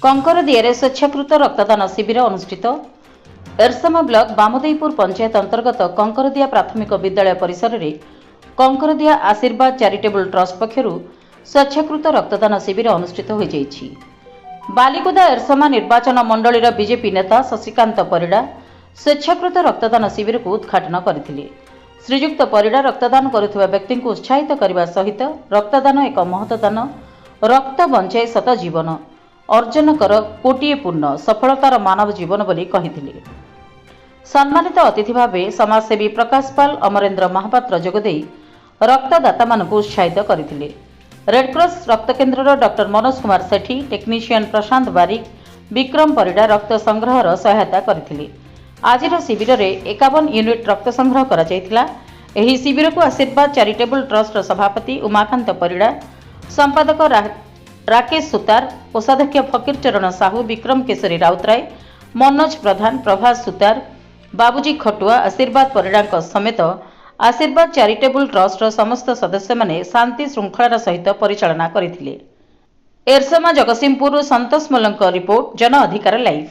कंकरदिया स्वेच्छाकृत रक्तदान शिविर अनुष्ठित। एरसमा ब्लॉक बामदेईपुर पंचायत अंतर्गत कंकरदिया प्राथमिक विद्यालय परिसर में कंकरदिया आशीर्वाद चैरिटेबल ट्रस्ट पक्षरु स्वेच्छाकृत रक्तदान शिविर अनुष्ठित हो जाइछि। बालिकुदा एरसमा निर्वाचन मंडलीर बीजेपी नेता शशिकांत परिड़ा स्वेच्छाकृत रक्तदान शिविर को उद्घाटन करथिले। श्रीजुक्त परिड़ा रक्तदान करुवा व्यक्ति को उत्साहित करने सहित रक्तदान एक महत्दान, रक्त बंचाए शत जीवन, अर्जन कर कोटिए पूर्ण, सफलतार मानव जीवन बोली कहिथिले। सम्मानित अतिथि भावे समाजसेवी प्रकाश पाल अमरेंद्र महापात्र जोगदेई रक्तदाता मानक उत्साहित करथिले। रेडक्रॉस रक्त केन्द्र डॉक्टर मनोज कुमार सेठी, टेक्नीशियन प्रशांत बारिक, विक्रम परिड़ा रक्त संग्रहर सहायता करथिले। आजिर शिविर में 51 यूनिट रक्त संग्रह करा जायतिला। एही शिविर को आशीर्वाद चैरिटेबल ट्रस्ट सभापति उमाकांत परिड़ा, संपादक राकेश सुतार, कोषाध्यक्ष फकीर चरण साहू, विक्रम केशरी राउतराय, मनोज प्रधान, प्रभास सुतार, बाबूजी खटुआ, आशीर्वाद परिड़ा समेत आशीर्वाद चैरिटेबल ट्रस्ट समस्त सदस्य माने शांति श्रृंखलार सहित परिचालना करथिले। एरसमा जगतसिंहपुर संतोष मल्लक रिपोर्ट, जन अधिकार लाइव।